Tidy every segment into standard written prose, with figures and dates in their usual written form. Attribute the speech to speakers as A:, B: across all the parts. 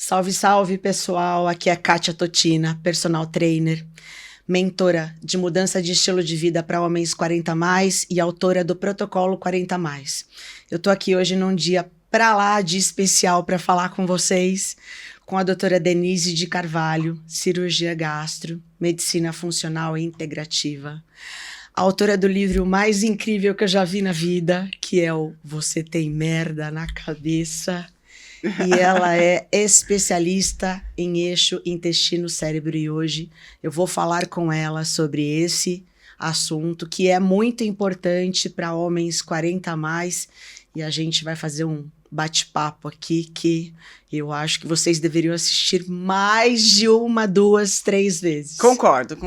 A: Salve, salve, pessoal! Aqui é Kátia Totina, personal trainer, mentora de mudança de estilo de vida para homens 40 mais e autora do Protocolo 40 mais. Eu tô aqui hoje num dia pra lá de especial para falar com vocês, com a doutora Denise de Carvalho, cirurgia gastro, medicina funcional e integrativa. A autora do livro mais incrível que eu já vi na vida, que é o Você Tem Merda na Cabeça. E ela é especialista em eixo intestino-cérebro. E hoje eu vou falar com ela sobre esse assunto que é muito importante para homens 40 a mais. E a gente vai fazer um bate-papo aqui que eu acho que vocês deveriam assistir mais de 1, 2, 3 vezes.
B: Concordo.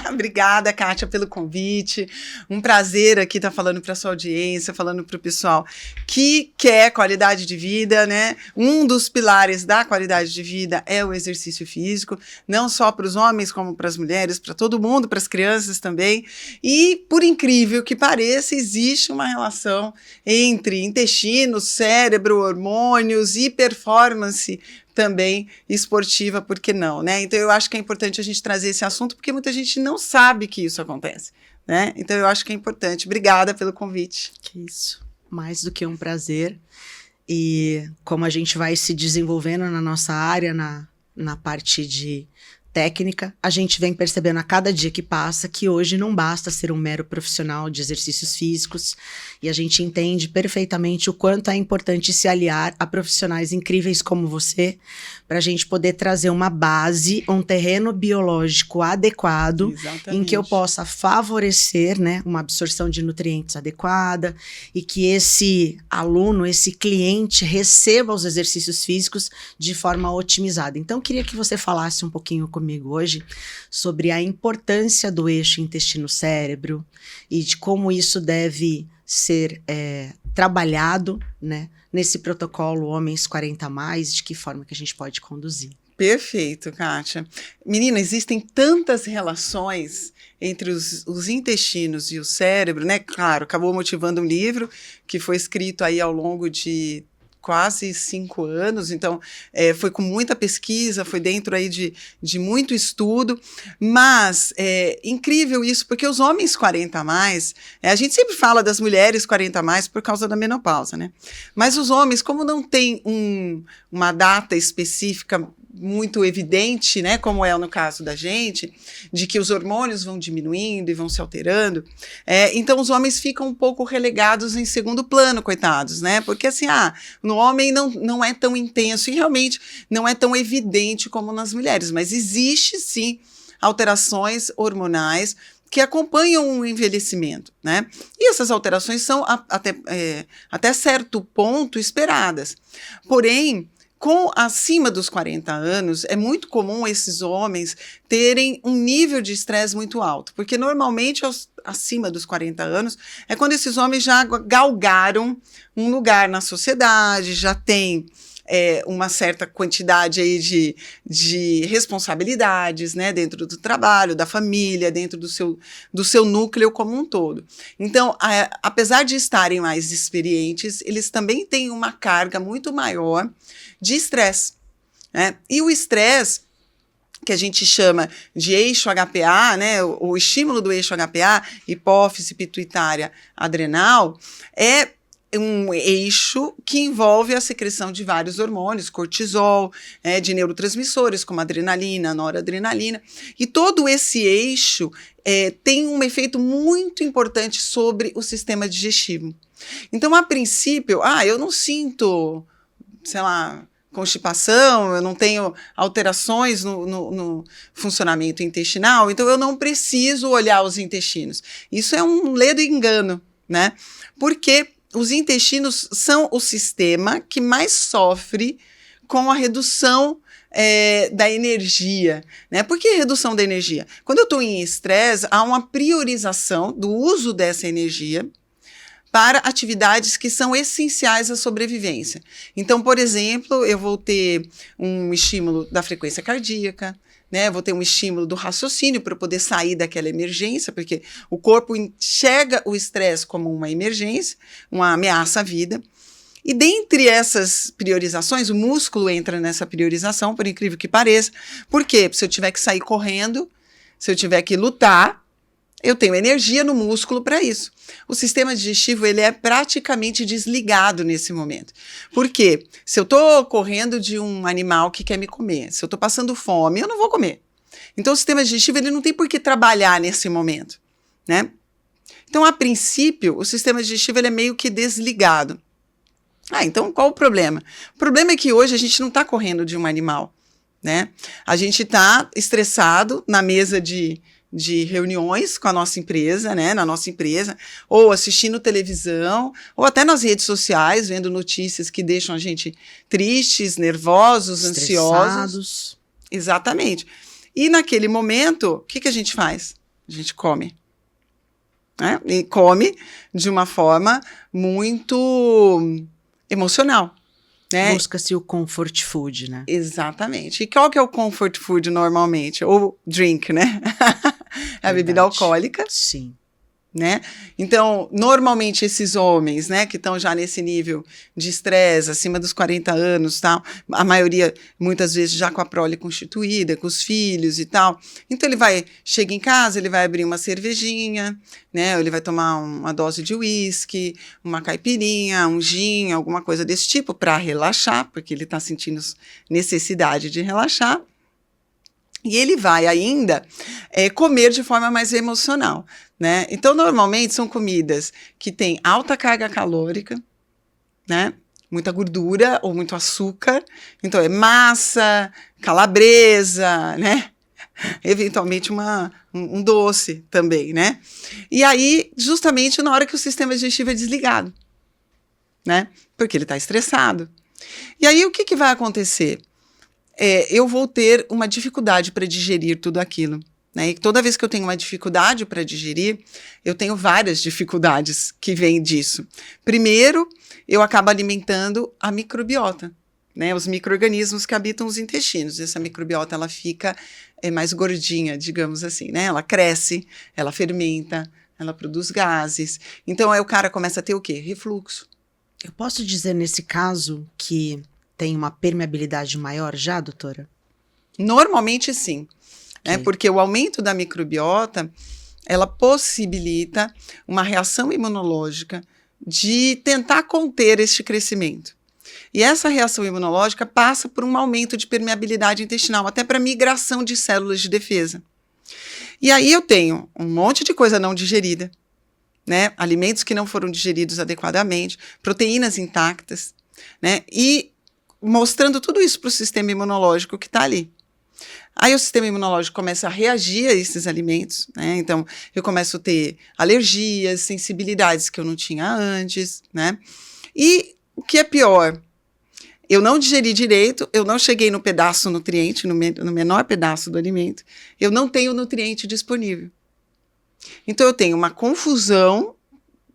B: Obrigada, Kátia, pelo convite. Um prazer aqui estar falando para a sua audiência, falando para o pessoal que quer qualidade de vida, né? Um dos pilares da qualidade de vida é o exercício físico, não só para os homens, como para as mulheres, para todo mundo, para as crianças também. E, por incrível que pareça, existe uma relação entre intestino, cérebro, hormônios e performance também esportiva, por que não, né? Então eu acho que é importante a gente trazer esse assunto, porque muita gente não sabe que isso acontece, né? Então eu acho que é importante. Obrigada pelo convite.
A: Que isso, mais do que um prazer. E como a gente vai se desenvolvendo na nossa área, na parte de técnica, a gente vem percebendo a cada dia que passa que hoje não basta ser um mero profissional de exercícios físicos, e a gente entende perfeitamente o quanto é importante se aliar a profissionais incríveis como você, para a gente poder trazer uma base, um terreno biológico adequado, em que eu possa favorecer, né, uma absorção de nutrientes adequada, e que esse aluno, esse cliente receba os exercícios físicos de forma otimizada. Então, eu queria que você falasse um pouquinho comigo hoje sobre a importância do eixo intestino-cérebro e de como isso deve ser trabalhado, né, nesse protocolo Homens 40 mais, de que forma que a gente pode conduzir.
B: Perfeito, Kátia. Menina, existem tantas relações entre os intestinos e o cérebro, né? Claro, acabou motivando um livro que foi escrito aí ao longo de quase 5 anos, então foi com muita pesquisa, foi dentro aí de muito estudo, mas é incrível isso, porque os homens 40 a mais, a gente sempre fala das mulheres 40 a mais por causa da menopausa, né? Mas os homens, como não tem uma data específica muito evidente, né, como é no caso da gente, de que os hormônios vão diminuindo e vão se alterando, então os homens ficam um pouco relegados em segundo plano, coitados, né, porque assim, no homem não é tão intenso e realmente não é tão evidente como nas mulheres, mas existe sim alterações hormonais que acompanham o envelhecimento, né, e essas alterações são até certo ponto esperadas, porém, acima dos 40 anos, é muito comum esses homens terem um nível de estresse muito alto, porque normalmente acima dos 40 anos é quando esses homens já galgaram um lugar na sociedade, já têm uma certa quantidade aí de responsabilidades, né, dentro do trabalho, da família, dentro do seu núcleo como um todo. Então, apesar de estarem mais experientes, eles também têm uma carga muito maior de estresse, né? E o estresse, que a gente chama de eixo HPA, né, o estímulo do eixo HPA, hipófise pituitária adrenal, é um eixo que envolve a secreção de vários hormônios, cortisol, de neurotransmissores como adrenalina, noradrenalina, e todo esse eixo tem um efeito muito importante sobre o sistema digestivo. Então, a princípio, eu não sinto, sei lá, constipação, eu não tenho alterações no funcionamento intestinal, então eu não preciso olhar os intestinos. Isso é um ledo engano, né? Porque os intestinos são o sistema que mais sofre com a redução da energia, né? Por que redução da energia? Quando eu estou em estresse, há uma priorização do uso dessa energia para atividades que são essenciais à sobrevivência. Então, por exemplo, eu vou ter um estímulo da frequência cardíaca, né? Vou ter um estímulo do raciocínio para poder sair daquela emergência, porque o corpo enxerga o estresse como uma emergência, uma ameaça à vida. E dentre essas priorizações, o músculo entra nessa priorização, por incrível que pareça. Por quê? Se eu tiver que sair correndo, se eu tiver que lutar, eu tenho energia no músculo para isso. O sistema digestivo, ele é praticamente desligado nesse momento. Por quê? Se eu estou correndo de um animal que quer me comer, se eu estou passando fome, eu não vou comer. Então, o sistema digestivo, ele não tem por que trabalhar nesse momento, né? Então, a princípio, o sistema digestivo, ele é meio que desligado. Então qual o problema? O problema é que hoje a gente não está correndo de um animal, né? A gente está estressado na mesa de reuniões com a nossa empresa, né? Na nossa empresa, ou assistindo televisão, ou até nas redes sociais, vendo notícias que deixam a gente tristes, nervosos, ansiosos. Exatamente. E naquele momento, o que a gente faz? A gente come. Né? E come de uma forma muito emocional, né?
A: Busca-se o comfort food, né?
B: Exatamente. E qual que é o comfort food normalmente? Ou drink, né? É a bebida alcoólica.
A: Sim.
B: Né? Então, normalmente esses homens, né, que estão já nesse nível de estresse, acima dos 40 anos, tal, a maioria, muitas vezes, já com a prole constituída, com os filhos e tal. Então, chega em casa, ele vai abrir uma cervejinha, né, ou ele vai tomar uma dose de uísque, uma caipirinha, um gin, alguma coisa desse tipo, para relaxar, porque ele está sentindo necessidade de relaxar. E ele vai ainda comer de forma mais emocional, né? Então, normalmente, são comidas que têm alta carga calórica, né? Muita gordura ou muito açúcar. Então, é massa, calabresa, né? Eventualmente, um doce também, né? E aí, justamente na hora que o sistema digestivo é desligado, né? Porque ele está estressado. E aí, o que vai acontecer? Eu vou ter uma dificuldade para digerir tudo aquilo, né? E toda vez que eu tenho uma dificuldade para digerir, eu tenho várias dificuldades que vêm disso. Primeiro, eu acabo alimentando a microbiota, né? Os micro-organismos que habitam os intestinos. Essa microbiota, ela fica mais gordinha, digamos assim, né? Ela cresce, ela fermenta, ela produz gases. Então, aí o cara começa a ter o quê? Refluxo.
A: Eu posso dizer, nesse caso, que tem uma permeabilidade maior já, doutora?
B: Normalmente sim, né? Porque o aumento da microbiota, ela possibilita uma reação imunológica de tentar conter este crescimento. E essa reação imunológica passa por um aumento de permeabilidade intestinal, até para migração de células de defesa. E aí eu tenho um monte de coisa não digerida, né? Alimentos que não foram digeridos adequadamente, proteínas intactas, né? E mostrando tudo isso para o sistema imunológico que está ali. Aí o sistema imunológico começa a reagir a esses alimentos, né? Então, eu começo a ter alergias, sensibilidades que eu não tinha antes, né? E o que é pior, eu não digeri direito, eu não cheguei no pedaço nutriente, no menor pedaço do alimento, eu não tenho nutriente disponível. Então, eu tenho uma confusão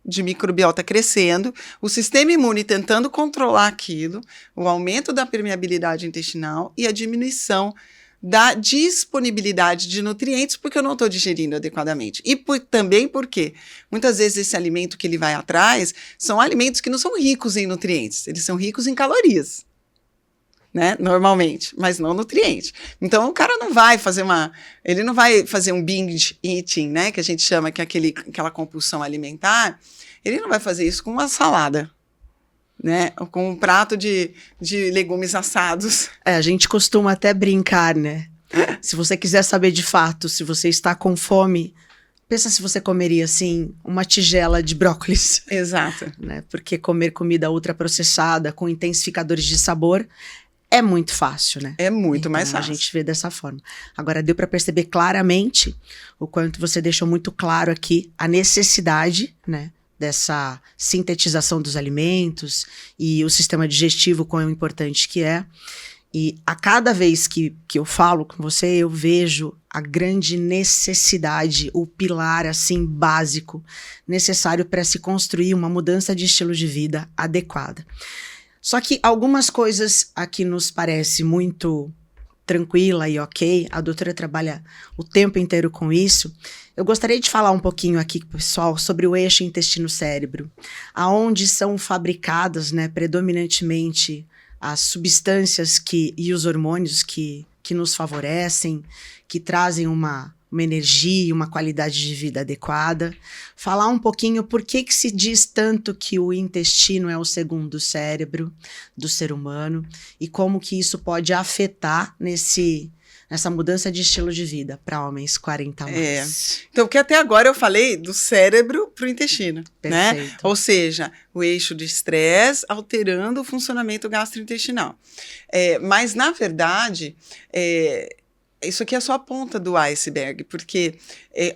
B: de microbiota crescendo, o sistema imune tentando controlar aquilo, o aumento da permeabilidade intestinal e a diminuição da disponibilidade de nutrientes, porque eu não estou digerindo adequadamente. E também porque muitas vezes esse alimento que ele vai atrás são alimentos que não são ricos em nutrientes, eles são ricos em calorias, né? Normalmente, mas não nutrientes. Então o cara não vai fazer ele não vai fazer um binge eating, né? Que a gente chama, que é aquela compulsão alimentar. Ele não vai fazer isso com uma salada, né? Ou com um prato de legumes assados.
A: A gente costuma até brincar, né? Se você quiser saber de fato se você está com fome, pensa se você comeria, assim, uma tigela de brócolis.
B: Exato.
A: Né? Porque comer comida ultraprocessada com intensificadores de sabor é muito fácil, né?
B: É muito
A: então,
B: mais fácil.
A: A gente vê dessa forma. Agora, deu para perceber claramente o quanto você deixou muito claro aqui a necessidade, né? Dessa sintetização dos alimentos e o sistema digestivo, quão importante que é. E a cada vez que eu falo com você, eu vejo a grande necessidade, o pilar, assim, básico, necessário para se construir uma mudança de estilo de vida adequada. Só que algumas coisas aqui nos parece muito tranquila e ok. A doutora trabalha o tempo inteiro com isso. Eu gostaria de falar um pouquinho aqui, pessoal, sobre o eixo intestino-cérebro, aonde são fabricadas, né, predominantemente as substâncias e os hormônios que nos favorecem, que trazem uma energia, uma qualidade de vida adequada. Falar um pouquinho por que se diz tanto que o intestino é o segundo cérebro do ser humano e como que isso pode afetar nessa mudança de estilo de vida para homens 40 a mais.
B: Então, que até agora eu falei do cérebro para o intestino,
A: Perfeito.
B: né? Ou seja, o eixo de estresse alterando o funcionamento gastrointestinal. Mas, na verdade, isso aqui é só a ponta do iceberg, porque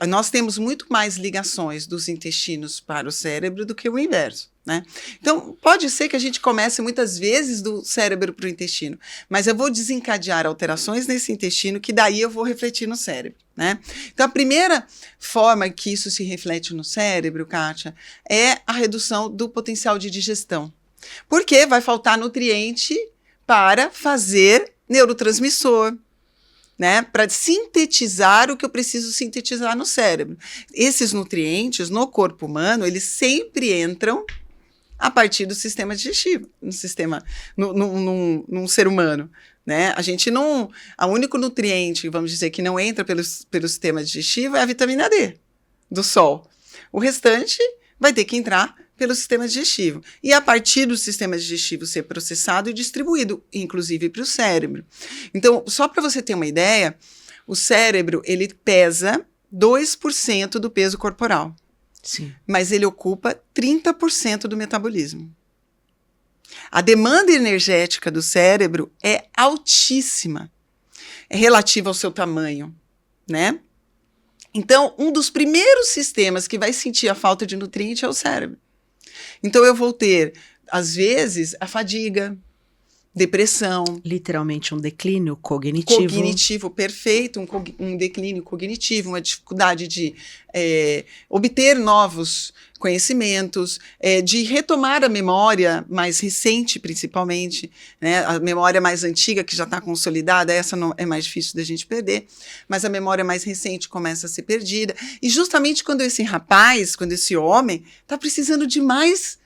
B: nós temos muito mais ligações dos intestinos para o cérebro do que o inverso, né? Então, pode ser que a gente comece muitas vezes do cérebro para o intestino, mas eu vou desencadear alterações nesse intestino que daí eu vou refletir no cérebro, né? Então, a primeira forma que isso se reflete no cérebro, Kátia, é a redução do potencial de digestão, porque vai faltar nutriente para fazer neurotransmissor, né, para sintetizar o que eu preciso sintetizar no cérebro. Esses nutrientes, no corpo humano, eles sempre entram a partir do sistema digestivo, num ser humano, né? A gente não... O único nutriente, vamos dizer, que não entra pelo sistema digestivo é a vitamina D, do sol. O restante vai ter que entrar pelo sistema digestivo. E a partir do sistema digestivo ser processado e distribuído, inclusive para o cérebro. Então, só para você ter uma ideia, o cérebro, ele pesa 2% do peso corporal.
A: Sim.
B: Mas ele ocupa 30% do metabolismo. A demanda energética do cérebro é altíssima. É relativa ao seu tamanho, né? Então, um dos primeiros sistemas que vai sentir a falta de nutriente é o cérebro. Então, eu vou ter, às vezes, a fadiga, depressão.
A: Literalmente um declínio cognitivo.
B: Cognitivo, perfeito, um declínio cognitivo, uma dificuldade de obter novos conhecimentos, de retomar a memória mais recente, principalmente, né? A memória mais antiga, que já está consolidada, essa não, é mais difícil da gente perder, mas a memória mais recente começa a ser perdida. E justamente quando esse rapaz, quando esse homem, está precisando de mais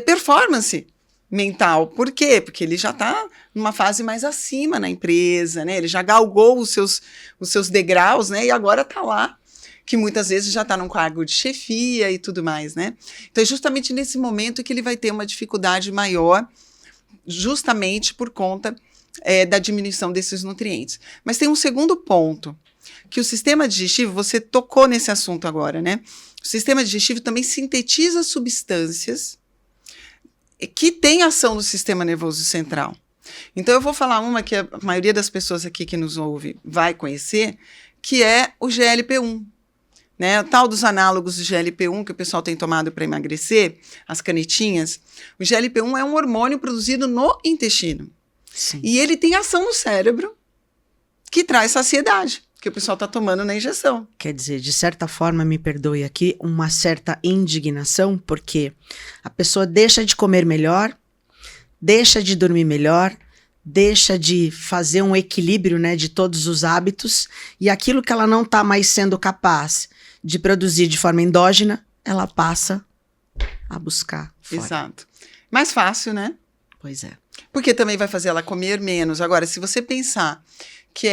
B: performance mental. Por quê? Porque ele já está numa fase mais acima na empresa, né? Ele já galgou os seus degraus, né? E agora está lá, que muitas vezes já está num cargo de chefia e tudo mais, né? Então é justamente nesse momento que ele vai ter uma dificuldade maior, justamente por conta da diminuição desses nutrientes. Mas tem um segundo ponto, que o sistema digestivo, você tocou nesse assunto agora, né? O sistema digestivo também sintetiza substâncias que tem ação no sistema nervoso central. Então, eu vou falar uma que a maioria das pessoas aqui que nos ouve vai conhecer, que é o GLP-1. Né? O tal dos análogos do GLP-1 que o pessoal tem tomado para emagrecer, as canetinhas. O GLP-1 é um hormônio produzido no intestino.
A: Sim.
B: E ele tem ação no cérebro que traz saciedade, que o pessoal está tomando na injeção.
A: Quer dizer, de certa forma, me perdoe aqui, uma certa indignação, porque a pessoa deixa de comer melhor, deixa de dormir melhor, deixa de fazer um equilíbrio, né, de todos os hábitos, e aquilo que ela não está mais sendo capaz de produzir de forma endógena, ela passa a buscar fora.
B: Exato. Mais fácil, né?
A: Pois é.
B: Porque também vai fazer ela comer menos. Agora, se você pensar que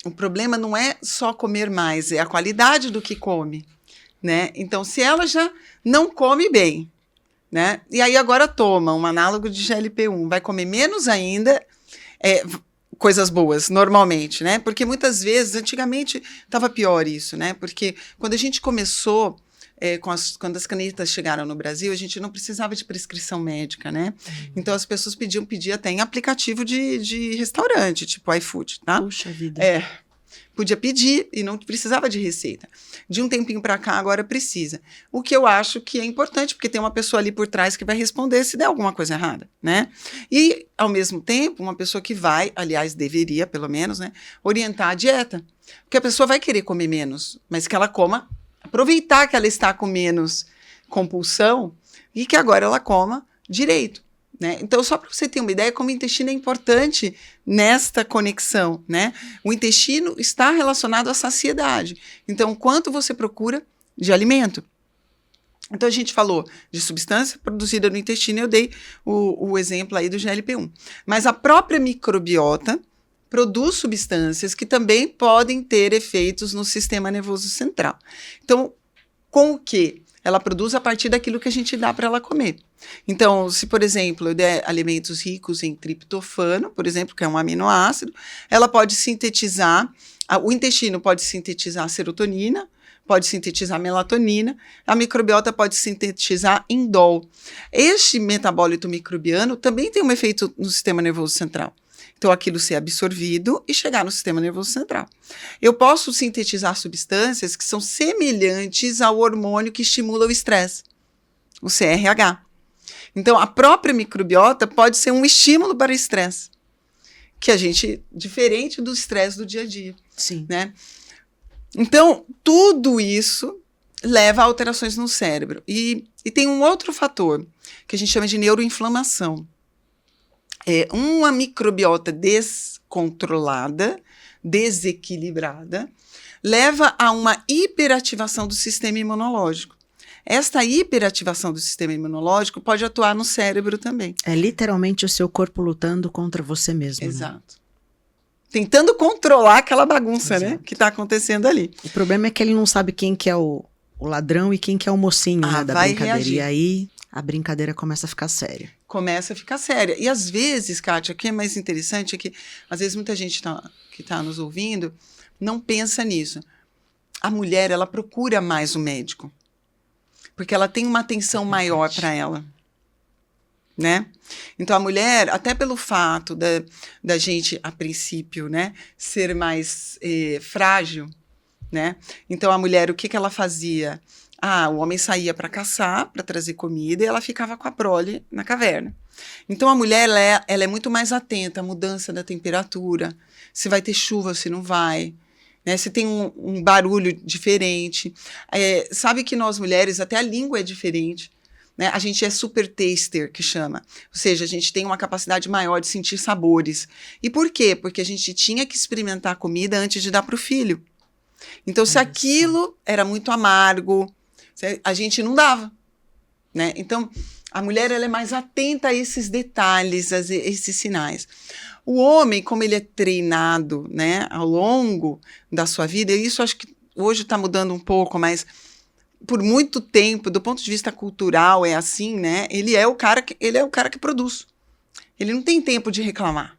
B: o problema não é só comer mais, é a qualidade do que come, né? Então, se ela já não come bem, né? E aí agora toma um análogo de GLP-1, vai comer menos ainda, coisas boas, normalmente, né? Porque muitas vezes, antigamente, estava pior isso, né? Porque quando a gente começou, quando as canetas chegaram no Brasil, a gente não precisava de prescrição médica, né? Então, as pessoas podiam pedir até em aplicativo de restaurante, tipo iFood, tá?
A: Puxa vida.
B: Podia pedir e não precisava de receita. De um tempinho para cá, agora precisa. O que eu acho que é importante, porque tem uma pessoa ali por trás que vai responder se der alguma coisa errada, né? E, ao mesmo tempo, uma pessoa que vai, aliás, deveria, pelo menos, né, orientar a dieta. Porque a pessoa vai querer comer menos, mas que ela coma, aproveitar que ela está com menos compulsão e que agora ela coma direito. né? Então, só para você ter uma ideia como o intestino é importante nesta conexão, né? O intestino está relacionado à saciedade. Então, quanto você procura de alimento. Então, a gente falou de substância produzida no intestino, eu dei o exemplo aí do GLP-1. Mas a própria microbiota produz substâncias que também podem ter efeitos no sistema nervoso central. Então, com o quê? Ela produz a partir daquilo que a gente dá para ela comer. Então, se, por exemplo, eu der alimentos ricos em triptofano, por exemplo, que é um aminoácido, ela pode sintetizar, o intestino pode sintetizar serotonina, pode sintetizar melatonina, a microbiota pode sintetizar indol. Este metabólito microbiano também tem um efeito no sistema nervoso central. Então, aquilo ser absorvido e chegar no sistema nervoso central. Eu posso sintetizar substâncias que são semelhantes ao hormônio que estimula o estresse, o CRH. Então, a própria microbiota pode ser um estímulo para o estresse, que a gente, diferente do estresse do dia a dia.
A: Sim.
B: Né? Então, tudo isso leva a alterações no cérebro. E tem um outro fator, que a gente chama de neuroinflamação. Uma microbiota descontrolada, desequilibrada, leva a uma hiperativação do sistema imunológico. Esta hiperativação do sistema imunológico pode atuar no cérebro também.
A: É literalmente o seu corpo lutando contra você mesmo.
B: Exato.
A: Né?
B: Tentando controlar aquela bagunça,
A: Exato.
B: né, que está acontecendo ali.
A: O problema é que ele não sabe quem que é o ladrão e quem que é o mocinho, né, da brincadeira. Reagir. E aí a brincadeira começa a ficar séria.
B: Começa a ficar séria. E às vezes, Kátia, o que é mais interessante é que às vezes muita gente que está nos ouvindo não pensa nisso. A mulher, ela procura mais o médico, porque ela tem uma atenção maior para ela. Né? Então, a mulher, até pelo fato da gente, a princípio, né, ser mais frágil, né? Então, a mulher, o que ela fazia? O homem saía para caçar, para trazer comida, e ela ficava com a prole na caverna. Então, a mulher, ela é muito mais atenta à mudança da temperatura, se vai ter chuva, se não vai, né? Se tem um barulho diferente. Sabe que nós mulheres, até a língua é diferente. Né? A gente é super taster, que chama. Ou seja, a gente tem uma capacidade maior de sentir sabores. E por quê? Porque a gente tinha que experimentar a comida antes de dar para o filho. Então, se aquilo era muito amargo, a gente não dava. Né? Então, a mulher ela é mais atenta a esses detalhes, a esses sinais. O homem, como ele é treinado, né, ao longo da sua vida, e isso acho que hoje está mudando um pouco, mas por muito tempo, do ponto de vista cultural, é assim, né? Ele é o cara que produz. Ele não tem tempo de reclamar.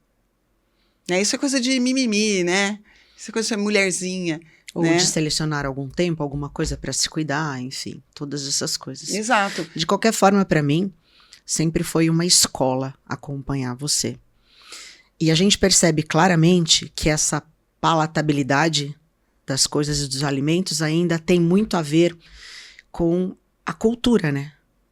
B: Né? Isso é coisa de mimimi, né? Isso é coisa de mulherzinha.
A: Ou
B: né?
A: de selecionar algum tempo, alguma coisa para se cuidar, enfim, todas essas coisas.
B: Exato.
A: De qualquer forma, para mim, sempre foi uma escola acompanhar você. E a gente percebe claramente que essa palatabilidade das coisas e dos alimentos ainda tem muito a ver com a cultura, né?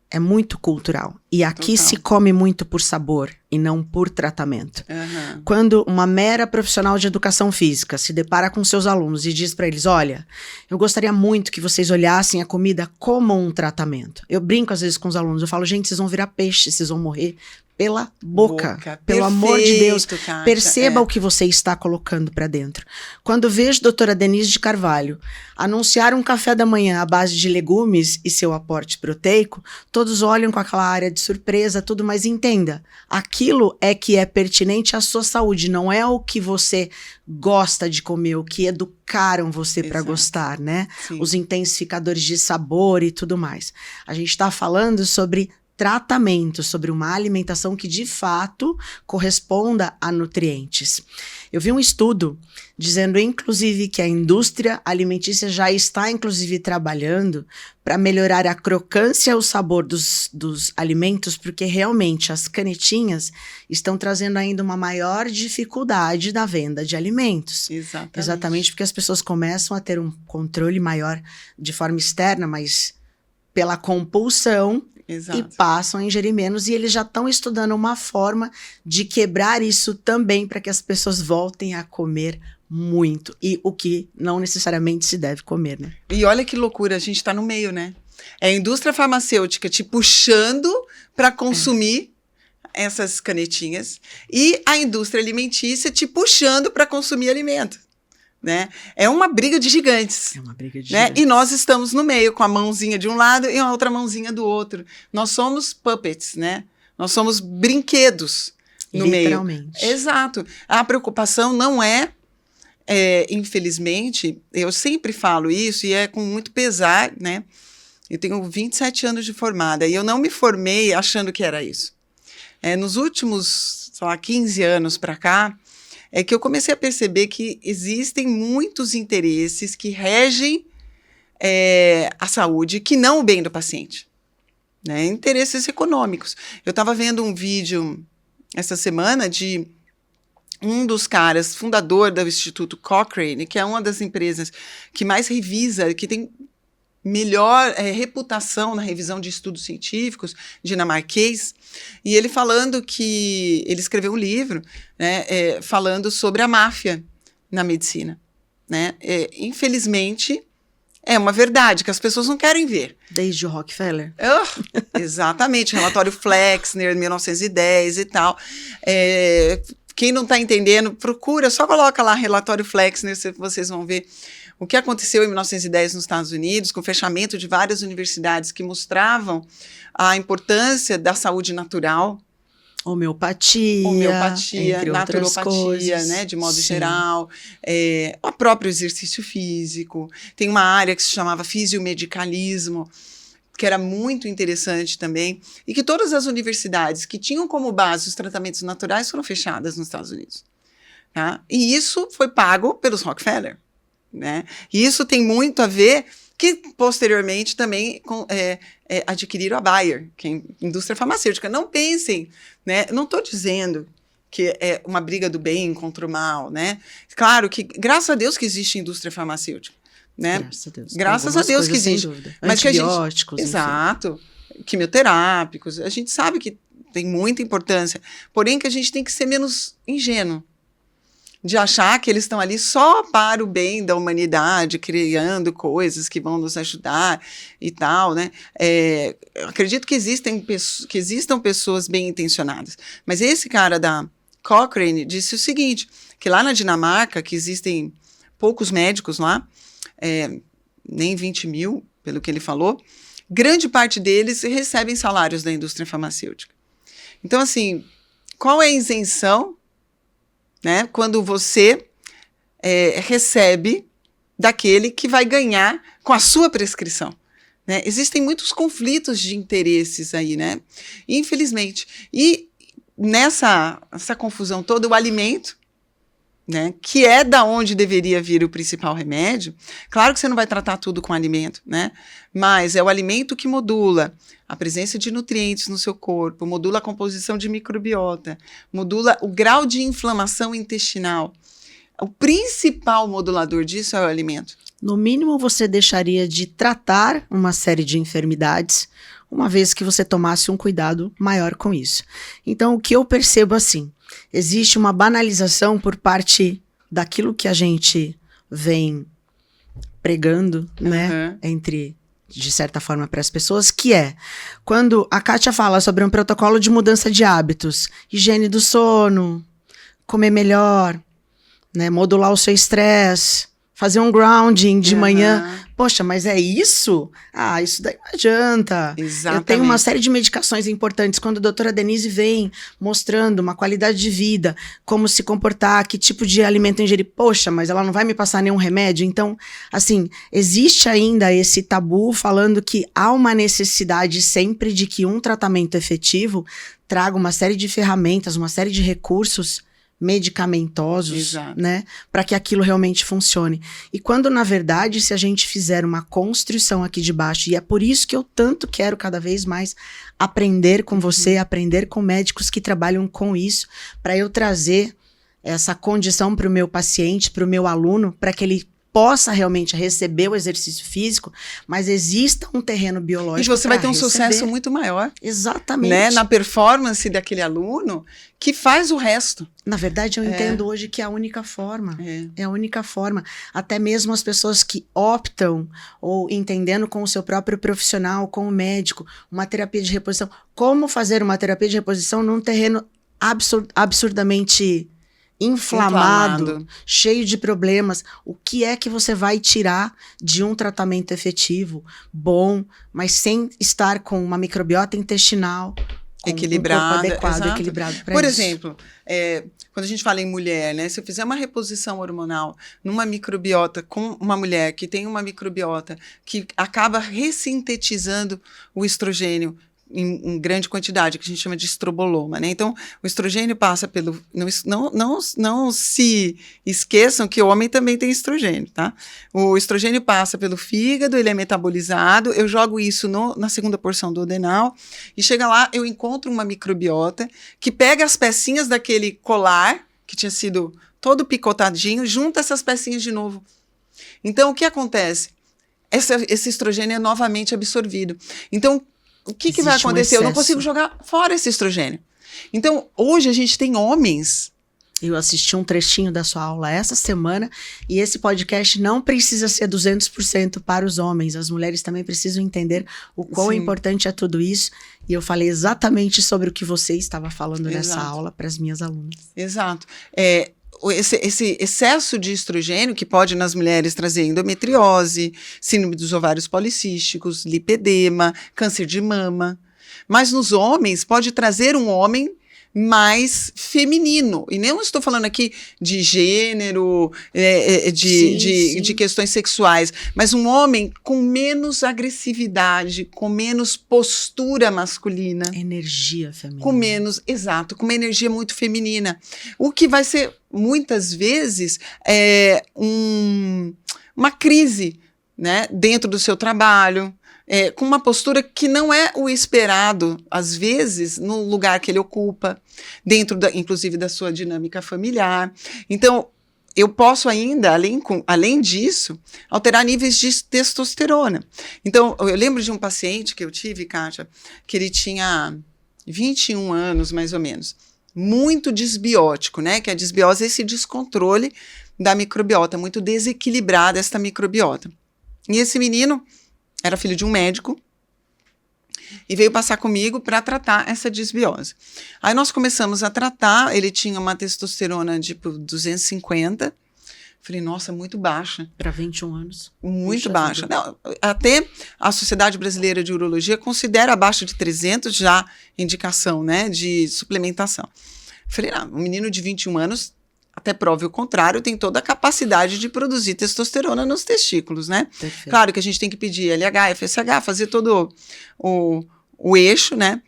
A: É muito cultural. E aqui se come muito por sabor e não por tratamento.
B: Uhum.
A: Quando uma mera profissional de educação física se depara com seus alunos e diz para eles, olha, eu gostaria muito que vocês olhassem a comida como um tratamento. Eu brinco às vezes com os alunos, eu falo, gente, vocês vão virar peixe, vocês vão morrer pela boca. Pelo amor de Deus,
B: Kátia,
A: perceba o que você está colocando para dentro. Quando vejo a doutora Denise de Carvalho anunciar um café da manhã à base de legumes e seu aporte proteico, todos olham com aquela área de surpresa, tudo, mas entenda, aquilo é que é pertinente à sua saúde, não é o que você gosta de comer, o que educaram você para gostar, né?
B: Sim.
A: Os intensificadores de sabor e tudo mais. A gente está falando sobre tratamento, sobre uma alimentação que de fato corresponda a nutrientes. Eu vi um estudo dizendo, inclusive, que a indústria alimentícia já está, inclusive, trabalhando para melhorar a crocância e o sabor dos alimentos, porque realmente as canetinhas estão trazendo ainda uma maior dificuldade da venda de alimentos. Exatamente porque as pessoas começam a ter um controle maior de forma externa, mas pela compulsão.
B: Exato.
A: E passam a ingerir menos, e eles já estão estudando uma forma de quebrar isso também para que as pessoas voltem a comer muito, e o que não necessariamente se deve comer, né?
B: E olha que loucura, a gente está no meio, né? É a indústria farmacêutica te puxando para consumir essas canetinhas e a indústria alimentícia te puxando para consumir alimento. Né? É uma briga de gigantes.
A: É uma briga de
B: né?
A: gigantes.
B: E nós estamos no meio, com a mãozinha de um lado e a outra mãozinha do outro. Nós somos puppets, né? Nós somos brinquedos no meio.
A: Literalmente.
B: Exato. A preocupação não infelizmente, eu sempre falo isso e é com muito pesar, né? Eu tenho 27 anos de formada e eu não me formei achando que era isso. Nos últimos, 15 anos para cá, é que eu comecei a perceber que existem muitos interesses que regem a saúde, que não o bem do paciente. Né? Interesses econômicos. Eu estava vendo um vídeo essa semana de um dos caras, fundador do Instituto Cochrane, que é uma das empresas que mais revisa, que tem melhor reputação na revisão de estudos científicos, dinamarquês, e ele falando que ele escreveu um livro, né, falando sobre a máfia na medicina. Né? Infelizmente, é uma verdade que as pessoas não querem ver.
A: Desde o Rockefeller.
B: Exatamente, relatório Flexner, 1910 e tal. Quem não está entendendo, procura, só coloca lá relatório Flexner, vocês vão ver o que aconteceu em 1910 nos Estados Unidos, com o fechamento de várias universidades que mostravam a importância da saúde natural.
A: Homeopatia,
B: naturopatia, né, de modo geral, o próprio exercício físico. Tem uma área que se chamava fisiomedicalismo, que era muito interessante também, e que todas as universidades que tinham como base os tratamentos naturais foram fechadas nos Estados Unidos. Tá? E isso foi pago pelos Rockefeller. Né? E isso tem muito a ver que, posteriormente, também adquiriram a Bayer, que é a indústria farmacêutica. Não pensem, né? Não estou dizendo que é uma briga do bem contra o mal. Né? Claro que, graças a Deus que existe indústria farmacêutica. Né? Graças a Deus que existe.
A: Mas antibióticos.
B: Exato. Quimioterápicos. A gente sabe que tem muita importância. Porém, que a gente tem que ser menos ingênuo. De achar que eles estão ali só para o bem da humanidade, criando coisas que vão nos ajudar e tal, né? Acredito que existam pessoas bem intencionadas. Mas esse cara da Cochrane disse o seguinte, que lá na Dinamarca, que existem poucos médicos lá, nem 20 mil, pelo que ele falou, grande parte deles recebem salários da indústria farmacêutica. Então, assim, qual é a isenção, né, quando você recebe daquele que vai ganhar com a sua prescrição? Né? Existem muitos conflitos de interesses aí, né? Infelizmente. E nessa confusão toda, o alimento, né, que é da onde deveria vir o principal remédio, claro que você não vai tratar tudo com alimento, né? Mas é o alimento que modula a presença de nutrientes no seu corpo, modula a composição de microbiota, modula o grau de inflamação intestinal. O principal modulador disso é o alimento.
A: No mínimo, você deixaria de tratar uma série de enfermidades, uma vez que você tomasse um cuidado maior com isso. Então, o que eu percebo assim, existe uma banalização por parte daquilo que a gente vem pregando, né, de certa forma, para as pessoas, que é, quando a Kátia fala sobre um protocolo de mudança de hábitos, higiene do sono, comer melhor, né, modular o seu estresse, fazer um grounding de manhã. Poxa, mas é isso? Ah, isso daí não adianta.
B: Exatamente.
A: Eu tenho uma série de medicações importantes. Quando a doutora Denise vem mostrando uma qualidade de vida, como se comportar, que tipo de alimento ingerir. Poxa, mas ela não vai me passar nenhum remédio? Então, assim, existe ainda esse tabu falando que há uma necessidade sempre de que um tratamento efetivo traga uma série de ferramentas, uma série de recursos medicamentosos, né, para que aquilo realmente funcione. E quando, na verdade, se a gente fizer uma construção aqui de baixo, e é por isso que eu tanto quero cada vez mais aprender com você, aprender com médicos que trabalham com isso, para eu trazer essa condição para o meu paciente, para o meu aluno, para que ele possa realmente receber o exercício físico, mas exista um terreno biológico.
B: E você vai ter um
A: receber.
B: sucesso muito maior.
A: Exatamente.
B: Né? Na performance daquele aluno que faz o resto.
A: Na verdade, eu entendo hoje que é a única forma. É a única forma. Até mesmo as pessoas que optam, ou entendendo com o seu próprio profissional, com o médico, uma terapia de reposição. Como fazer uma terapia de reposição num terreno absurdamente inflamado, cheio de problemas. O que é que você vai tirar de um tratamento efetivo, bom, mas sem estar com uma microbiota intestinal
B: equilibrado,
A: um corpo adequado, equilibrado para isso?
B: Por exemplo, quando a gente fala em mulher, né? Se eu fizer uma reposição hormonal numa microbiota com uma mulher que tem uma microbiota que acaba ressintetizando o estrogênio em grande quantidade, que a gente chama de estroboloma, né? Então, o estrogênio passa pelo... Não se esqueçam que o homem também tem estrogênio, tá? O estrogênio passa pelo fígado, ele é metabolizado, eu jogo isso na segunda porção do adenal, e chega lá, eu encontro uma microbiota que pega as pecinhas daquele colar, que tinha sido todo picotadinho, junta essas pecinhas de novo. Então, o que acontece? Esse estrogênio é novamente absorvido. Então, o que vai acontecer? Eu não consigo jogar fora esse estrogênio. Então, hoje a gente tem homens...
A: Eu assisti um trechinho da sua aula essa semana, e esse podcast não precisa ser 200% para os homens. As mulheres também precisam entender o quão importante é tudo isso. E eu falei exatamente sobre o que você estava falando nessa aula para as minhas alunas.
B: Exato. Esse excesso de estrogênio que pode nas mulheres trazer endometriose, síndrome dos ovários policísticos, lipedema, câncer de mama. Mas nos homens pode trazer um homem mais feminino. E não estou falando aqui de gênero, de questões sexuais, mas um homem com menos agressividade, com menos postura masculina.
A: Energia feminina.
B: Com uma energia muito feminina. O que vai ser, muitas vezes, uma crise, né, dentro do seu trabalho, com uma postura que não é o esperado, às vezes, no lugar que ele ocupa, dentro, inclusive, da sua dinâmica familiar. Então, eu posso ainda, além disso, alterar níveis de testosterona. Então, eu lembro de um paciente que eu tive, Kátia, que ele tinha 21 anos, mais ou menos, muito disbiótico, né? Que a disbiose é esse descontrole da microbiota, muito desequilibrada esta microbiota. E esse menino era filho de um médico e veio passar comigo para tratar essa disbiose. Aí nós começamos a tratar, ele tinha uma testosterona tipo 250. Falei, nossa, muito baixa.
A: Para 21 anos.
B: Muito baixa. Não, até a Sociedade Brasileira de Urologia considera abaixo de 300 já indicação, né, de suplementação. Falei, não, um menino de 21 anos, até prove o contrário, tem toda a capacidade de produzir testosterona nos testículos, né? Perfeito. Claro que a gente tem que pedir LH, FSH, fazer todo o eixo, né?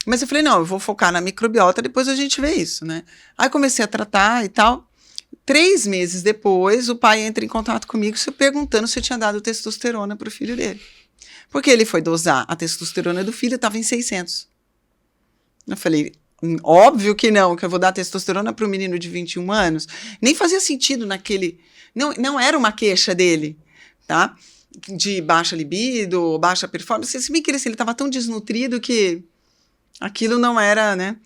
B: Mas eu falei, não, eu vou focar na microbiota, depois a gente vê isso, né? Aí comecei a tratar e tal. 3 meses depois, o pai entra em contato comigo perguntando se eu tinha dado testosterona para o filho dele. Porque ele foi dosar a testosterona do filho, estava em 600. Eu falei, óbvio que eu vou dar testosterona para um menino de 21 anos. Nem fazia sentido naquele... Não era uma queixa dele, tá? De baixa libido, baixa performance. Se bem que ele estava tão desnutrido que aquilo não era, né?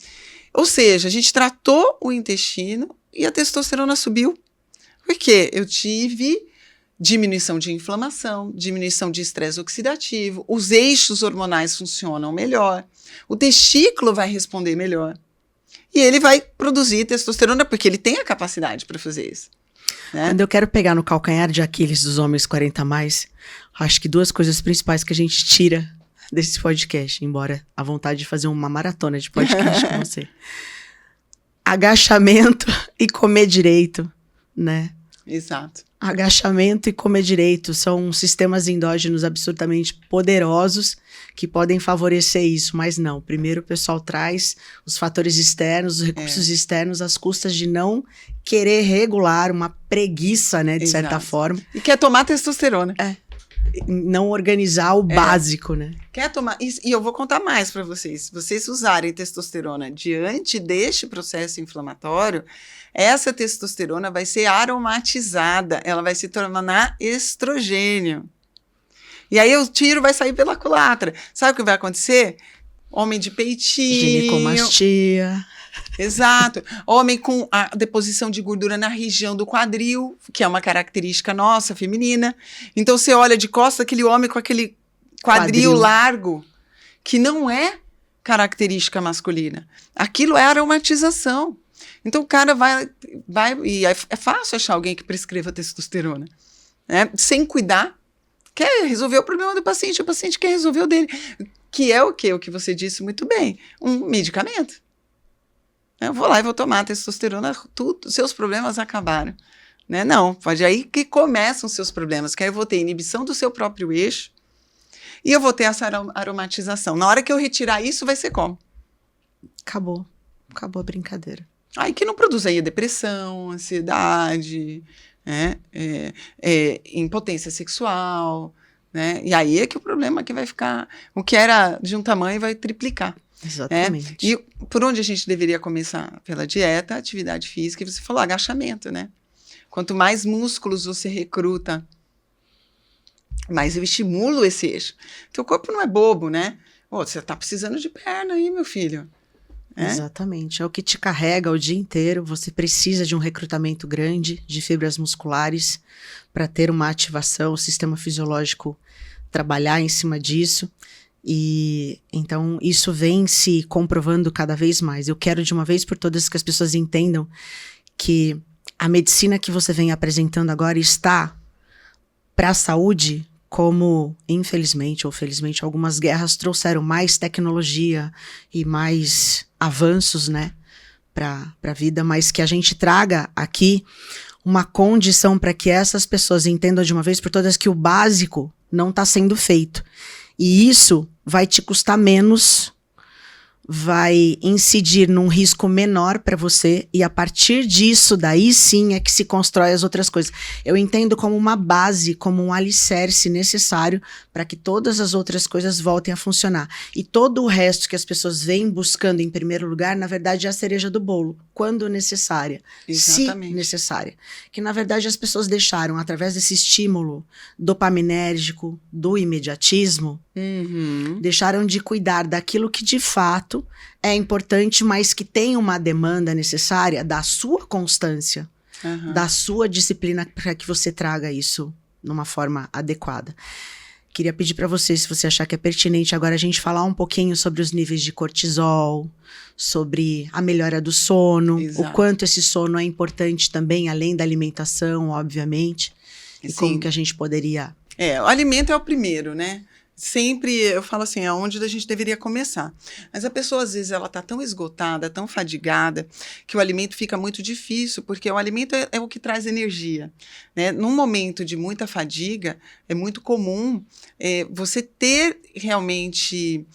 B: Ou seja, a gente tratou o intestino e a testosterona subiu. Porque eu tive diminuição de inflamação, diminuição de estresse oxidativo, os eixos hormonais funcionam melhor, o testículo vai responder melhor. E ele vai produzir testosterona porque ele tem a capacidade para fazer isso. Né?
A: Quando eu quero pegar no calcanhar de Aquiles dos homens 40+, acho que 2 coisas principais que a gente tira desse podcast, embora a vontade de fazer uma maratona de podcast com você. Agachamento e comer direito, né?
B: Exato.
A: Agachamento e comer direito são sistemas endógenos absurdamente poderosos que podem favorecer isso, mas não. Primeiro o pessoal traz os fatores externos, os recursos externos, às custas de não querer regular, uma preguiça, né, de certa forma.
B: E quer tomar testosterona.
A: não organizar o básico, né?
B: Quer tomar... E eu vou contar mais para vocês. Se vocês usarem testosterona diante deste processo inflamatório, essa testosterona vai ser aromatizada, ela vai se tornar estrogênio. E aí o tiro vai sair pela culatra. Sabe o que vai acontecer? Homem de peitinho.
A: Ginecomastia.
B: Exato. Homem com a deposição de gordura na região do quadril, que é uma característica nossa, feminina. Então, você olha de costas aquele homem com aquele quadril largo, que não é característica masculina. Aquilo é aromatização. Então, o cara vai e é fácil achar alguém que prescreva testosterona, né? Sem cuidar. Quer resolver o problema do paciente, o paciente quer resolver o dele. Que é o quê? O que você disse muito bem. Um medicamento. Eu vou lá e vou tomar testosterona, tudo, seus problemas acabaram. Né? Não, pode aí que começam os seus problemas, que aí eu vou ter inibição do seu próprio eixo e eu vou ter essa aromatização. Na hora que eu retirar isso, vai ser como?
A: Acabou a brincadeira.
B: Aí que não produz aí a depressão, ansiedade, né? Impotência sexual, né? E aí é que o problema é que vai ficar, o que era de um tamanho vai triplicar.
A: Exatamente.
B: E por onde a gente deveria começar? Pela dieta, atividade física, e você falou agachamento, né? Quanto mais músculos você recruta, mais eu estimulo esse eixo. Teu corpo não é bobo, né? Você tá precisando de perna aí, meu filho.
A: Exatamente. É o que te carrega o dia inteiro. Você precisa de um recrutamento grande de fibras musculares para ter uma ativação, o sistema fisiológico trabalhar em cima disso. E então isso vem se comprovando cada vez mais. Eu quero de uma vez por todas que as pessoas entendam que a medicina que você vem apresentando agora está para a saúde como, infelizmente ou felizmente, algumas guerras trouxeram mais tecnologia e mais avanços, né, para a vida, mas que a gente traga aqui uma condição para que essas pessoas entendam de uma vez por todas que o básico não está sendo feito. E isso vai te custar menos, vai incidir num risco menor para você, e a partir disso, daí sim é que se constrói as outras coisas. Eu entendo como uma base, como um alicerce necessário para que todas as outras coisas voltem a funcionar. E todo o resto que as pessoas vêm buscando em primeiro lugar, na verdade é a cereja do bolo, quando necessária.
B: Exatamente.
A: Se necessária. Que na verdade as pessoas deixaram, através desse estímulo dopaminérgico, do imediatismo, deixaram de cuidar daquilo que de fato é importante, mas que tem uma demanda necessária da sua constância, da sua disciplina, para que você traga isso numa forma adequada. Queria pedir para você, se você achar que é pertinente, agora a gente falar um pouquinho sobre os níveis de cortisol, sobre a melhora do sono, o quanto esse sono é importante também, além da alimentação, obviamente, e como que a gente poderia...
B: O alimento é o primeiro, né? Sempre eu falo assim, é onde a gente deveria começar. Mas a pessoa, às vezes, ela está tão esgotada, tão fadigada, que o alimento fica muito difícil, porque o alimento é o que traz energia, né? Num momento de muita fadiga, é muito comum você ter realmente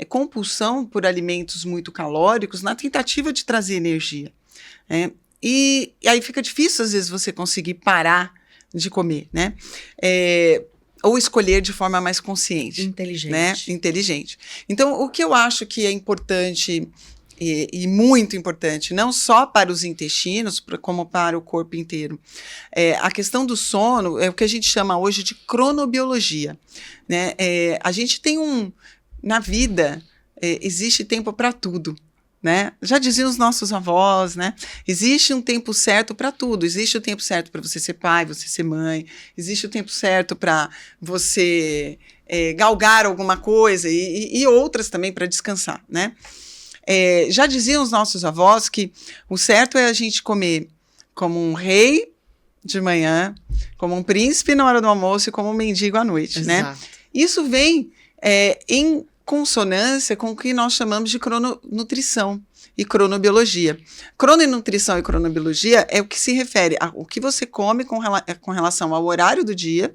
B: compulsão por alimentos muito calóricos na tentativa de trazer energia, né? E aí fica difícil, às vezes, você conseguir parar de comer, né? Ou escolher de forma mais consciente.
A: Inteligente.
B: Né? Inteligente. Então, o que eu acho que é importante e muito importante, não só para os intestinos, como para o corpo inteiro, a questão do sono é o que a gente chama hoje de cronobiologia. Né? A gente tem na vida, existe tempo para tudo. Né? Já diziam os nossos avós, né? Existe um tempo certo para tudo. Existe o tempo certo para você ser pai, você ser mãe. Existe o tempo certo para você galgar alguma coisa e outras também para descansar, né? Já diziam os nossos avós que o certo é a gente comer como um rei de manhã, como um príncipe na hora do almoço e como um mendigo à noite, né? Isso vem em consonância com o que nós chamamos de crononutrição e cronobiologia. Crononutrição e cronobiologia é o que se refere ao que você come com relação ao horário do dia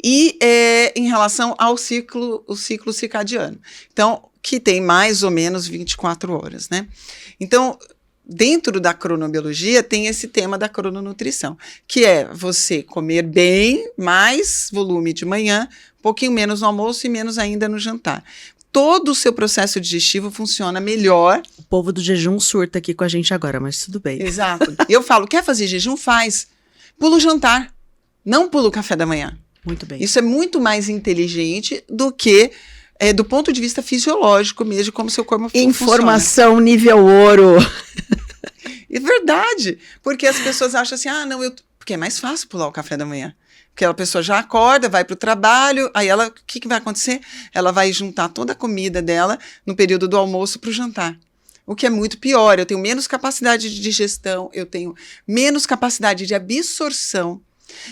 B: e em relação ao ciclo circadiano. Então, que tem mais ou menos 24 horas, né? Então, dentro da cronobiologia tem esse tema da crononutrição, que é você comer bem, mais volume de manhã, um pouquinho menos no almoço e menos ainda no jantar. Todo o seu processo digestivo funciona melhor.
A: O povo do jejum surta aqui com a gente agora, mas tudo bem.
B: Exato. Eu falo, quer fazer jejum? Faz. Pula o jantar, não pula o café da manhã.
A: Muito bem.
B: Isso é muito mais inteligente do que do ponto de vista fisiológico mesmo, de como seu corpo funciona.
A: Informação nível ouro.
B: É verdade, porque as pessoas acham assim, porque é mais fácil pular o café da manhã. Porque a pessoa já acorda, vai para o trabalho, aí ela, o que vai acontecer? Ela vai juntar toda a comida dela no período do almoço para o jantar. O que é muito pior, eu tenho menos capacidade de digestão, eu tenho menos capacidade de absorção,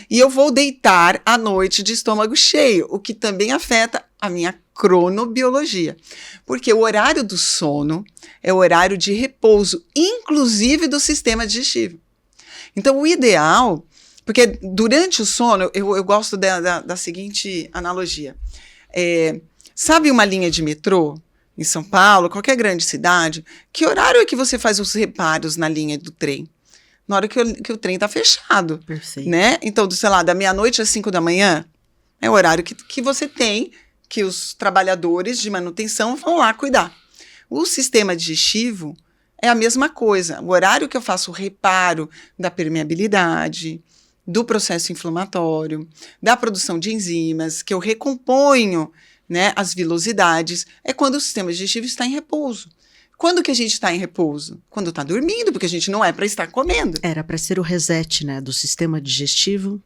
B: e eu vou deitar à noite de estômago cheio, o que também afeta a minha cronobiologia. Porque o horário do sono é o horário de repouso, inclusive do sistema digestivo. Então, o ideal, porque durante o sono, eu gosto da seguinte analogia. Sabe uma linha de metrô em São Paulo, qualquer grande cidade? Que horário é que você faz os reparos na linha do trem? Na hora que o trem está fechado.
A: Perfeito.
B: Né? Então, sei lá, da meia-noite às 5 da manhã, é o horário que você tem, que os trabalhadores de manutenção vão lá cuidar. O sistema digestivo é a mesma coisa. O horário que eu faço o reparo da permeabilidade, do processo inflamatório, da produção de enzimas, que eu recomponho, né, as vilosidades, é quando o sistema digestivo está em repouso. Quando que a gente está em repouso? Quando está dormindo, porque a gente não é para estar comendo.
A: Era para ser o reset, né, do sistema digestivo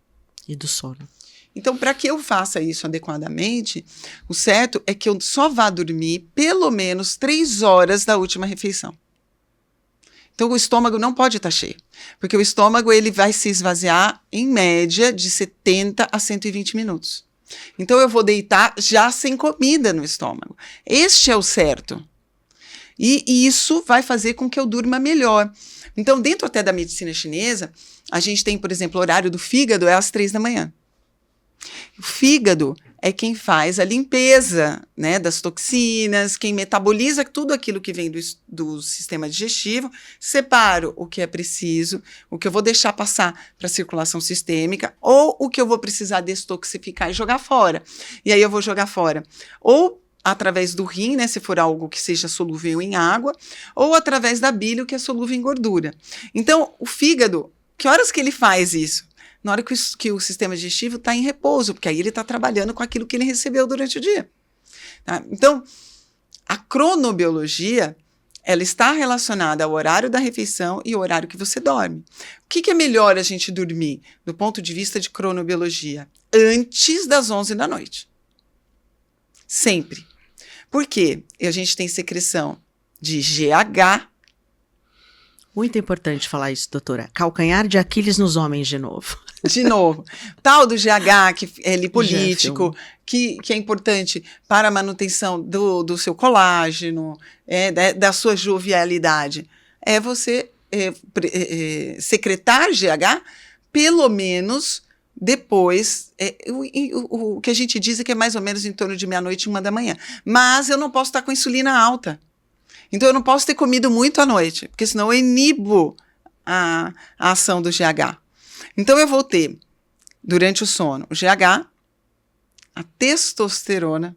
A: e do sono.
B: Então, para que eu faça isso adequadamente, o certo é que eu só vá dormir pelo menos 3 horas da última refeição. Então, o estômago não pode estar cheio, porque o estômago ele vai se esvaziar, em média, de 70 a 120 minutos. Então, eu vou deitar já sem comida no estômago. Este é o certo. E isso vai fazer com que eu durma melhor. Então, dentro até da medicina chinesa, a gente tem, por exemplo, o horário do fígado é às 3 da manhã. O fígado é quem faz a limpeza, né, das toxinas, quem metaboliza tudo aquilo que vem do sistema digestivo, separa o que é preciso, o que eu vou deixar passar para a circulação sistêmica, ou o que eu vou precisar destoxificar e jogar fora. E aí eu vou jogar fora ou através do rim, né, se for algo que seja solúvel em água, ou através da bile, que é solúvel em gordura. Então, o fígado, que horas que ele faz isso? Na hora que o sistema digestivo está em repouso, porque aí ele está trabalhando com aquilo que ele recebeu durante o dia. Tá? Então, a cronobiologia, ela está relacionada ao horário da refeição e ao horário que você dorme. O que é melhor a gente dormir, do ponto de vista de cronobiologia? Antes das 11 da noite. Sempre. Por quê? A gente tem secreção de GH.
A: Muito importante falar isso, doutora. Calcanhar de Aquiles nos homens, de novo.
B: De novo. Tal do GH, que é lipolítico, que é importante para a manutenção do seu colágeno, da sua jovialidade. É você secretar GH, pelo menos depois, o que a gente diz é que é mais ou menos em torno de meia-noite e 1 da manhã. Mas eu não posso estar com a insulina alta. Então, eu não posso ter comido muito à noite, porque senão eu inibo a ação do GH. Então, eu vou ter, durante o sono, o GH, a testosterona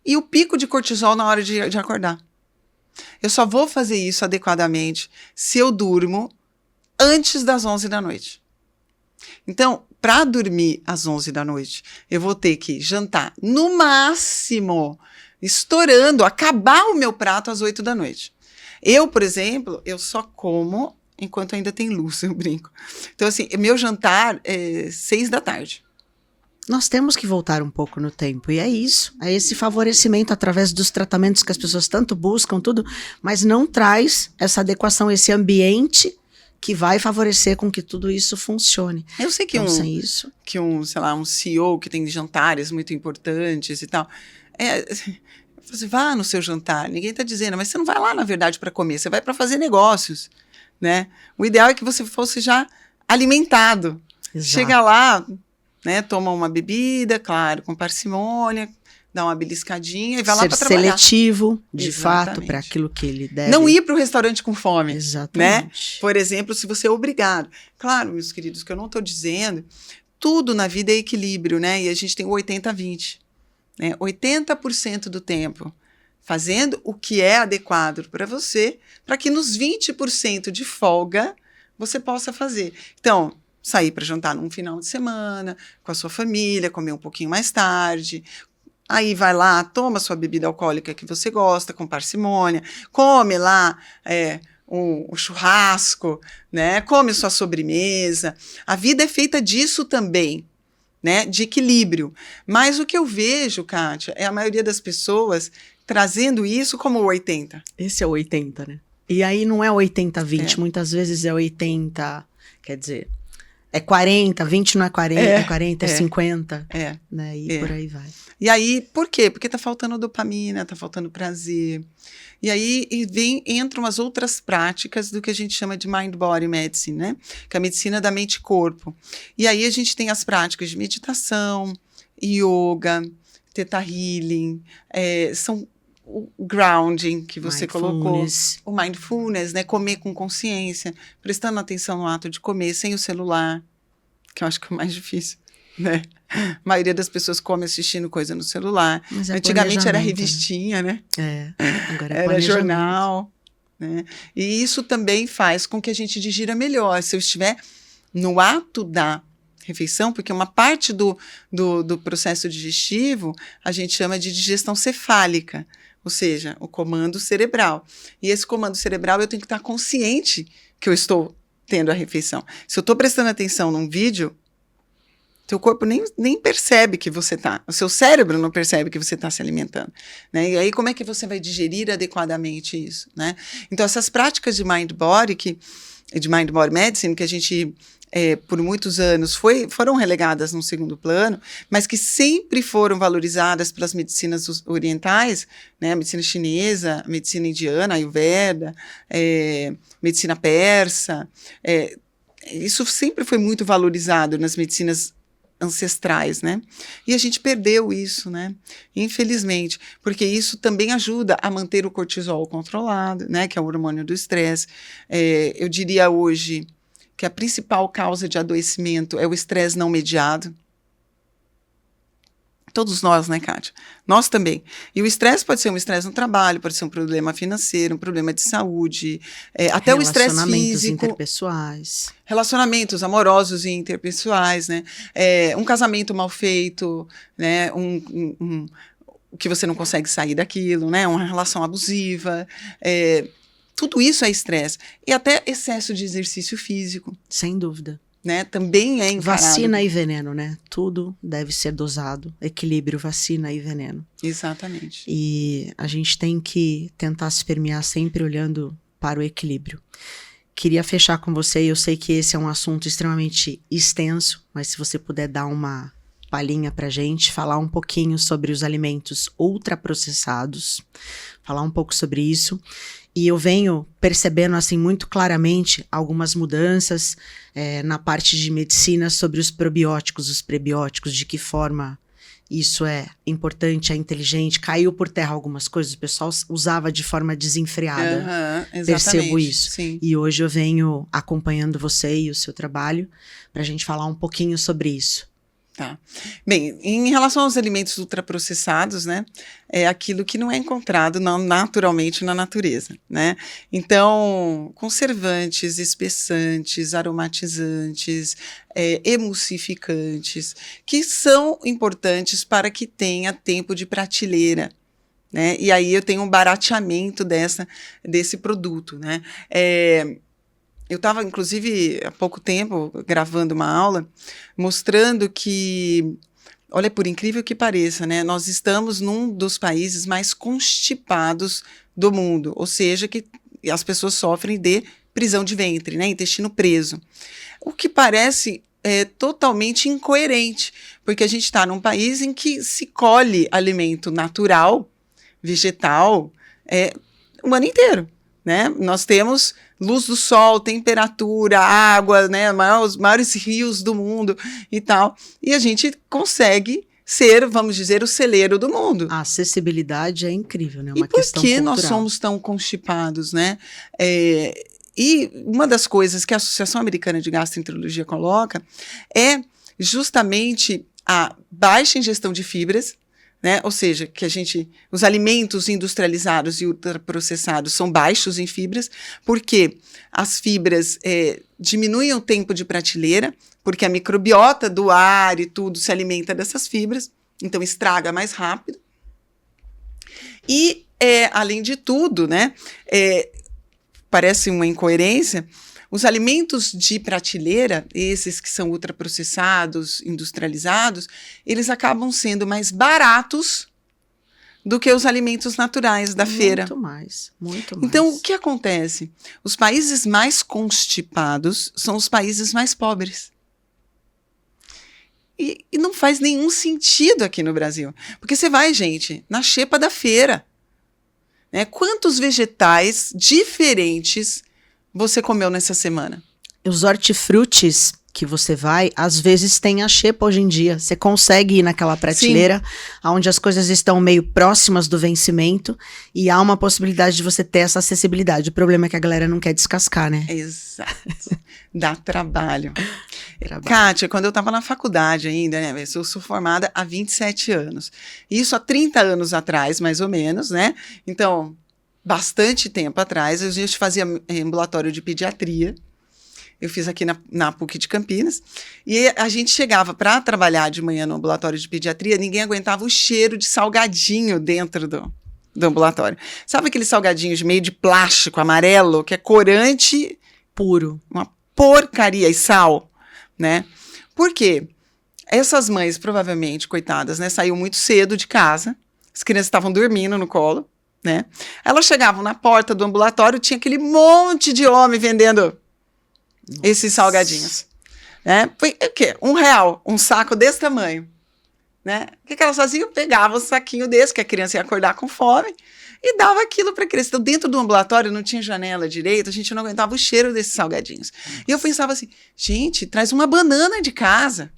B: e o pico de cortisol na hora de acordar. Eu só vou fazer isso adequadamente se eu durmo antes das 11 da noite. Então, para dormir às 11 da noite, eu vou ter que jantar no máximo, estourando, acabar o meu prato às 8 da noite. Eu, por exemplo, eu só como enquanto ainda tem luz, eu brinco. Então, assim, meu jantar é 6 da tarde.
A: Nós temos que voltar um pouco no tempo, e é isso, é esse favorecimento através dos tratamentos que as pessoas tanto buscam, tudo, mas não traz essa adequação, esse ambiente que vai favorecer com que tudo isso funcione.
B: Eu sei que
A: então, sem isso,
B: sei lá, um CEO que tem jantares muito importantes e tal, você vá no seu jantar, ninguém está dizendo, mas você não vai lá, na verdade, para comer, você vai para fazer negócios, né? O ideal é que você fosse já alimentado. Exato. Chega lá, né, toma uma bebida, claro, com parcimônia, dar uma beliscadinha e vai lá
A: Ser
B: para trabalhar.
A: seletivo, de fato,
B: Exatamente.
A: para aquilo que ele deve.
B: Não ir para o restaurante com fome.
A: Exatamente.
B: Por exemplo, se você é obrigado. Claro, meus queridos, que eu não estou dizendo, tudo na vida é equilíbrio, né? E a gente tem o 80-20. Né? 80% do tempo fazendo o que é adequado para você, para que nos 20% de folga você possa fazer. Então, sair para jantar num final de semana, com a sua família, comer um pouquinho mais tarde. Aí vai lá, toma sua bebida alcoólica que você gosta, com parcimônia, come lá um churrasco, né? Come sua sobremesa. A vida é feita disso também, né? De equilíbrio. Mas o que eu vejo, Kátia, é a maioria das pessoas trazendo isso como 80.
A: Esse é o 80, né? E aí não é 80-20, muitas vezes é 80, quer dizer, é 40, 20 não é 40, é 40, é 50, né? E por aí vai.
B: E aí, por quê? Porque tá faltando dopamina, tá faltando prazer. E aí entram as outras práticas do que a gente chama de Mind Body Medicine, né? Que é a medicina da mente e corpo. E aí a gente tem as práticas de meditação, yoga, Theta Healing, são o grounding que você colocou, o mindfulness, né? Comer com consciência, prestando atenção no ato de comer, sem o celular, que eu acho que é o mais difícil, né? A maioria das pessoas come assistindo coisa no celular. Antigamente era revistinha, né?
A: Agora
B: era jornal. Né? E isso também faz com que a gente digira melhor. Se eu estiver no ato da refeição, porque uma parte do processo digestivo a gente chama de digestão cefálica, ou seja, o comando cerebral. E esse comando cerebral eu tenho que estar consciente que eu estou tendo a refeição. Se eu estou prestando atenção num vídeo, teu corpo nem percebe que você está, o seu cérebro não percebe que você está se alimentando. Né? E aí como é que você vai digerir adequadamente isso? Né? Então essas práticas de Mind Body Medicine, que a gente por muitos anos foram relegadas num segundo plano, mas que sempre foram valorizadas pelas medicinas orientais, né? A medicina chinesa, a medicina indiana, a Ayurveda, medicina persa, isso sempre foi muito valorizado nas medicinas ancestrais, né? E a gente perdeu isso, né? Infelizmente, porque isso também ajuda a manter o cortisol controlado, né? Que é o hormônio do estresse. Eu diria hoje que a principal causa de adoecimento é o estresse não mediado. Todos nós, né, Kátia? Nós também. E o estresse pode ser um estresse no trabalho, pode ser um problema financeiro, um problema de saúde, até o estresse físico.
A: Relacionamentos interpessoais.
B: Relacionamentos amorosos e interpessoais, né? Um casamento mal feito, né? Que você não consegue sair daquilo, né? Uma relação abusiva, tudo isso é estresse. E até excesso de exercício físico.
A: Sem dúvida.
B: Né? Também é encarado.
A: Vacina e veneno, né? Tudo deve ser dosado. Equilíbrio, vacina e veneno.
B: Exatamente.
A: E a gente tem que tentar se permear sempre olhando para o equilíbrio. Queria fechar com você, eu sei que esse é um assunto extremamente extenso, mas se você puder dar uma palhinha pra gente, falar um pouquinho sobre os alimentos ultraprocessados, falar um pouco sobre isso. E eu venho percebendo, assim, muito claramente algumas mudanças na parte de medicina sobre os probióticos, os prebióticos, de que forma isso é importante, é inteligente. Caiu por terra algumas coisas, o pessoal usava de forma desenfreada. Percebo isso.
B: Sim.
A: E hoje eu venho acompanhando você e o seu trabalho para a gente falar um pouquinho sobre isso.
B: Tá. Bem, em relação aos alimentos ultraprocessados, né, é aquilo que não é encontrado naturalmente na natureza, né? Então, conservantes, espessantes, aromatizantes, emulsificantes, que são importantes para que tenha tempo de prateleira, né? E aí eu tenho um barateamento desse produto, né? Eu estava, inclusive, há pouco tempo, gravando uma aula, mostrando que, olha, por incrível que pareça, né, nós estamos num dos países mais constipados do mundo, ou seja, que as pessoas sofrem de prisão de ventre, né, intestino preso. O que parece totalmente incoerente, porque a gente está num país em que se colhe alimento natural, vegetal, o ano inteiro. Né? Nós temos luz do sol, temperatura, água, né? Os maiores rios do mundo e tal. E a gente consegue ser, vamos dizer, o celeiro do mundo.
A: A acessibilidade é incrível, né? Uma
B: E por
A: questão
B: que
A: cultural.
B: nós somos tão constipados, né? E uma das coisas que a Associação Americana de Gastroenterologia coloca é justamente a baixa ingestão de fibras, né? Ou seja, que os alimentos industrializados e ultraprocessados são baixos em fibras, porque as fibras diminuem o tempo de prateleira, porque a microbiota do ar e tudo se alimenta dessas fibras, então estraga mais rápido. E, além de tudo, né, parece uma incoerência, os alimentos de prateleira, esses que são ultraprocessados, industrializados, eles acabam sendo mais baratos do que os alimentos naturais da feira.
A: Muito mais, muito mais.
B: Então, o que acontece? Os países mais constipados são os países mais pobres. E não faz nenhum sentido aqui no Brasil. Porque você vai, gente, na xepa da feira. Né? Quantos vegetais diferentes você comeu nessa semana?
A: Os hortifrutis que você vai, às vezes tem a xepa hoje em dia. Você consegue ir naquela prateleira onde as coisas estão meio próximas do vencimento e há uma possibilidade de você ter essa acessibilidade. O problema é que a galera não quer descascar, né?
B: Exato. Dá trabalho. Kátia, quando eu estava na faculdade ainda, né? Eu sou formada há 27 anos. Isso há 30 anos atrás, mais ou menos, né? Então, bastante tempo atrás, a gente fazia ambulatório de pediatria. Eu fiz aqui na PUC de Campinas. E a gente chegava para trabalhar de manhã no ambulatório de pediatria, ninguém aguentava o cheiro de salgadinho dentro do ambulatório. Sabe aquele salgadinho de meio de plástico, amarelo, que é corante
A: Puro.
B: Uma porcaria e sal, né? Por quê? Essas mães, provavelmente, coitadas, né? Saíam muito cedo de casa, as crianças estavam dormindo no colo, né? Elas chegavam na porta do ambulatório, tinha aquele monte de homem vendendo esses salgadinhos. Né? Foi o quê? R$1, um saco desse tamanho. Né? O que elas faziam? Pegavam um saquinho desse, que a criança ia acordar com fome, e dava aquilo para a criança. Então, dentro do ambulatório não tinha janela direito, a gente não aguentava o cheiro desses salgadinhos. E eu pensava assim, gente, traz uma banana de casa,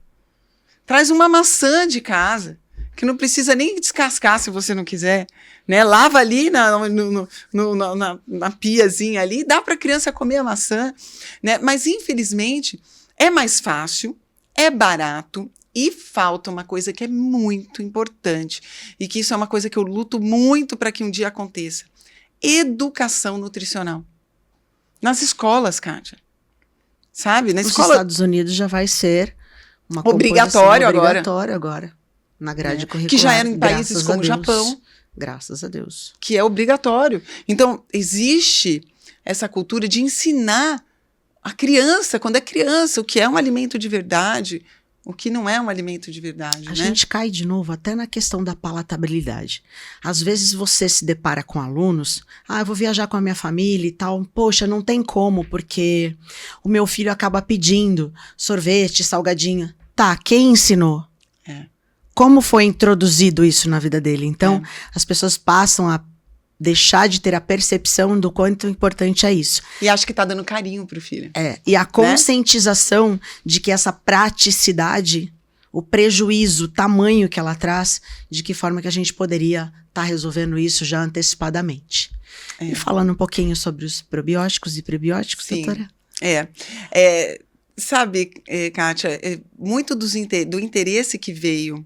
B: traz uma maçã de casa, que não precisa nem descascar se você não quiser. Né? Lava ali na piazinha ali, dá para a criança comer a maçã. Né? Mas, infelizmente, é mais fácil, é barato, e falta uma coisa que é muito importante, e que isso é uma coisa que eu luto muito para que um dia aconteça. Educação nutricional. Nas escolas, Kátia. Sabe? Na escola...
A: Nos Estados Unidos já vai ser uma
B: obrigatório
A: agora. Na grade curricular.
B: Que já era em países como o Japão.
A: Graças a Deus.
B: Que é obrigatório. Então, existe essa cultura de ensinar a criança, quando é criança, o que é um alimento de verdade, o que não é um alimento de verdade.
A: A gente cai de novo até na questão da palatabilidade. Às vezes você se depara com alunos, eu vou viajar com a minha família e tal, poxa, não tem como, porque o meu filho acaba pedindo sorvete, salgadinho. Tá, quem ensinou? Como foi introduzido isso na vida dele? Então, as pessoas passam a deixar de ter a percepção do quanto importante é isso.
B: E acho que tá dando carinho pro filho.
A: E a conscientização de que essa praticidade, o prejuízo, o tamanho que ela traz, de que forma que a gente poderia estar resolvendo isso já antecipadamente. E falando um pouquinho sobre os probióticos e prebióticos, doutora?
B: Sabe, Kátia, muito do interesse que veio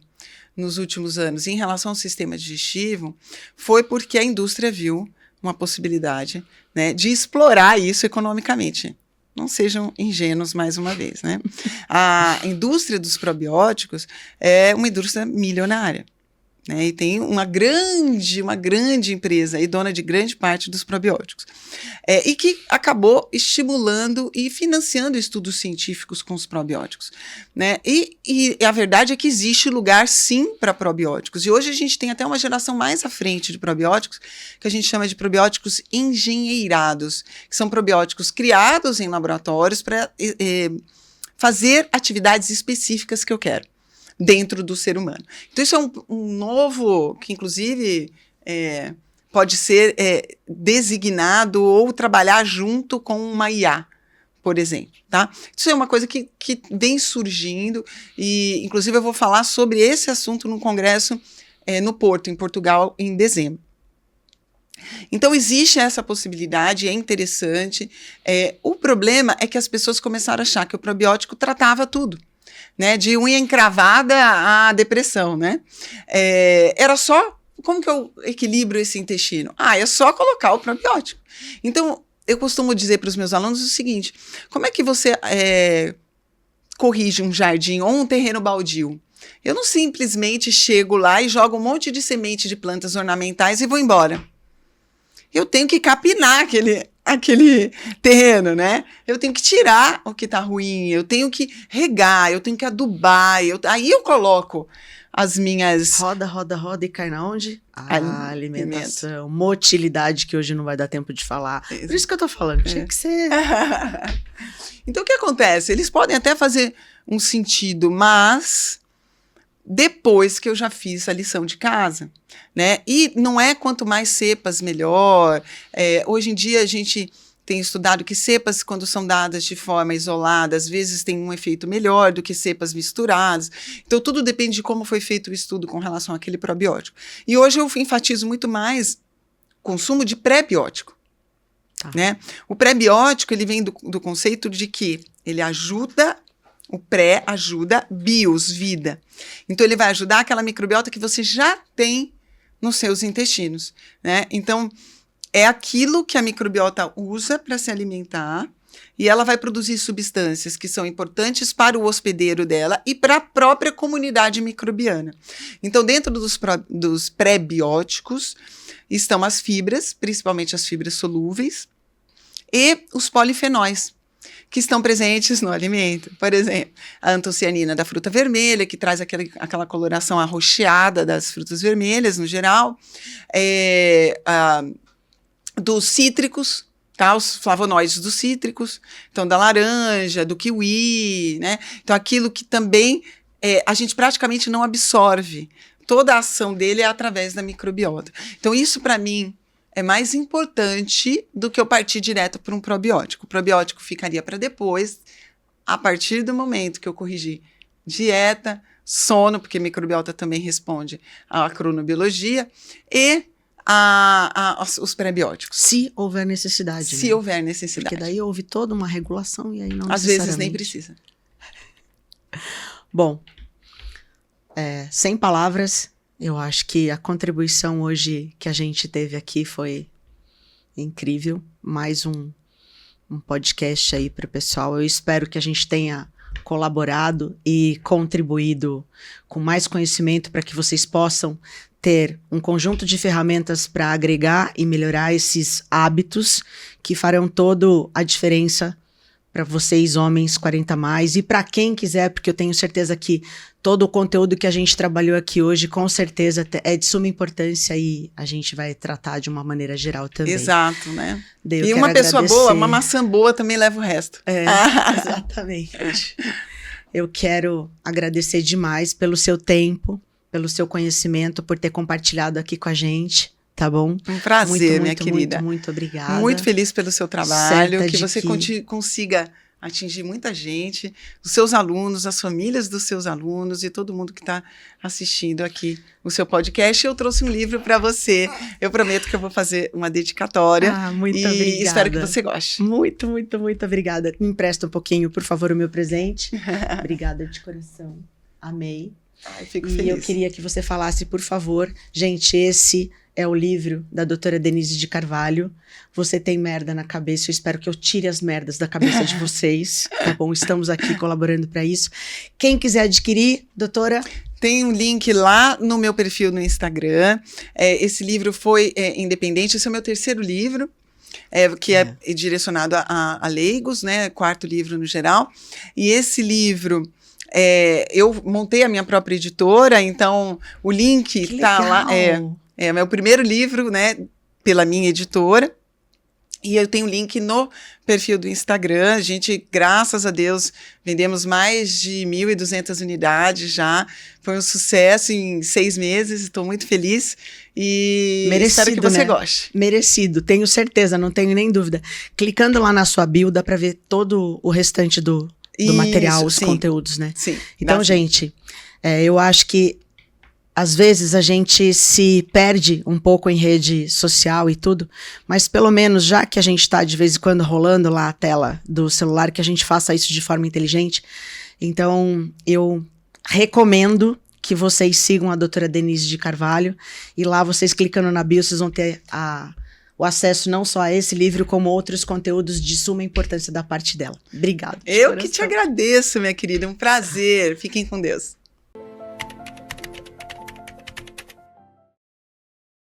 B: nos últimos anos em relação ao sistema digestivo foi porque a indústria viu uma possibilidade, né, de explorar isso economicamente. Não sejam ingênuos mais uma vez, né? A indústria dos probióticos é uma indústria milionária, né? E tem uma grande empresa aí, dona de grande parte dos probióticos. E que acabou estimulando e financiando estudos científicos com os probióticos. Né? E a verdade é que existe lugar, sim, para probióticos. E hoje a gente tem até uma geração mais à frente de probióticos, que a gente chama de probióticos engenheirados, que são probióticos criados em laboratórios para fazer atividades específicas que eu quero dentro do ser humano. Então, isso é um novo, que inclusive pode ser designado ou trabalhar junto com uma IA, por exemplo, tá? Isso é uma coisa que vem surgindo e, inclusive, eu vou falar sobre esse assunto num congresso no Porto, em Portugal, em dezembro. Então, existe essa possibilidade, é interessante. O problema é que as pessoas começaram a achar que o probiótico tratava tudo, né? De unha encravada à depressão, né? Era só... Como que eu equilibro esse intestino? É só colocar o probiótico. Então, eu costumo dizer para os meus alunos o seguinte: como é que você corrige um jardim ou um terreno baldio? Eu não simplesmente chego lá e jogo um monte de semente de plantas ornamentais e vou embora. Eu tenho que capinar aquele terreno, né? Eu tenho que tirar o que está ruim, eu tenho que regar, eu tenho que adubar, aí eu coloco as minhas...
A: Roda e cai na onde? Alimentação, motilidade, que hoje não vai dar tempo de falar. Por isso que eu tô falando, tinha que ser...
B: Então, o que acontece? Eles podem até fazer um sentido, mas depois que eu já fiz a lição de casa, né? E não é quanto mais cepas, melhor. Hoje em dia, a gente tem estudado que cepas, quando são dadas de forma isolada, às vezes tem um efeito melhor do que cepas misturadas. Então, tudo depende de como foi feito o estudo com relação àquele probiótico. E hoje eu enfatizo muito mais o consumo de pré-biótico. Né? O pré-biótico, ele vem do conceito de que ele ajuda, o pré ajuda bios, vida. Então, ele vai ajudar aquela microbiota que você já tem nos seus intestinos, né? Então, é aquilo que a microbiota usa para se alimentar e ela vai produzir substâncias que são importantes para o hospedeiro dela e para a própria comunidade microbiana. Então, dentro dos pré-bióticos estão as fibras, principalmente as fibras solúveis, e os polifenóis, que estão presentes no alimento. Por exemplo, a antocianina da fruta vermelha, que traz aquela coloração arroxeada das frutas vermelhas, no geral, dos cítricos, tá? Os flavonoides dos cítricos, então da laranja, do kiwi, né? Então aquilo que também a gente praticamente não absorve. Toda a ação dele é através da microbiota. Então isso, para mim, é mais importante do que eu partir direto para um probiótico. O probiótico ficaria para depois, a partir do momento que eu corrigir dieta, sono, porque microbiota também responde à cronobiologia, e os pré-bióticos.
A: Se houver necessidade.
B: Se houver necessidade.
A: Porque daí houve toda uma regulação e aí não
B: às vezes nem precisa.
A: Bom, sem palavras, eu acho que a contribuição hoje que a gente teve aqui foi incrível. Mais um podcast aí para o pessoal. Eu espero que a gente tenha colaborado e contribuído com mais conhecimento para que vocês possam ter um conjunto de ferramentas para agregar e melhorar esses hábitos que farão toda a diferença para vocês, homens 40+, e para quem quiser, porque eu tenho certeza que todo o conteúdo que a gente trabalhou aqui hoje, com certeza, é de suma importância e a gente vai tratar de uma maneira geral também.
B: Exato, né?
A: E
B: uma pessoa boa, uma maçã boa também leva o resto.
A: Exatamente. Eu quero agradecer demais pelo seu tempo, pelo seu conhecimento, por ter compartilhado aqui com a gente. Tá bom?
B: Um prazer, minha querida.
A: Muito obrigada.
B: Muito feliz pelo seu trabalho, que você consiga atingir muita gente, os seus alunos, as famílias dos seus alunos e todo mundo que está assistindo aqui o seu podcast. Eu trouxe um livro para você. Eu prometo que eu vou fazer uma dedicatória.
A: Muito obrigada.
B: E espero que você goste.
A: Muito obrigada. Me empresta um pouquinho, por favor, o meu presente. Obrigada de coração. Amei.
B: Fico feliz.
A: E eu queria que você falasse, por favor, gente, esse é o livro da doutora Denise de Carvalho. Você tem merda na cabeça, eu espero que eu tire as merdas da cabeça de vocês, tá bom? Estamos aqui colaborando para isso. Quem quiser adquirir, doutora...
B: Tem um link lá no meu perfil no Instagram. Esse livro foi independente, esse é o meu terceiro livro, que é direcionado a leigos, né? 4º livro no geral. E esse livro... eu montei a minha própria editora, então o link está lá. É meu primeiro livro, né, pela minha editora. E eu tenho link no perfil do Instagram. A gente, graças a Deus, vendemos mais de 1.200 unidades já. Foi um sucesso em 6 meses. Estou muito feliz. E espero que você goste.
A: Merecido, tenho certeza, não tenho nem dúvida. Clicando lá na sua bio, dá para ver todo o restante do material, os conteúdos, né?
B: Sim.
A: Então, gente, eu acho que às vezes a gente se perde um pouco em rede social e tudo, mas pelo menos, já que a gente está de vez em quando rolando lá a tela do celular, que a gente faça isso de forma inteligente. Então, eu recomendo que vocês sigam a doutora Denise de Carvalho, e lá vocês clicando na bio, vocês vão ter o acesso não só a esse livro, como outros conteúdos de suma importância da parte dela. Obrigada.
B: Eu que te agradeço, minha querida, um prazer. Fiquem com Deus.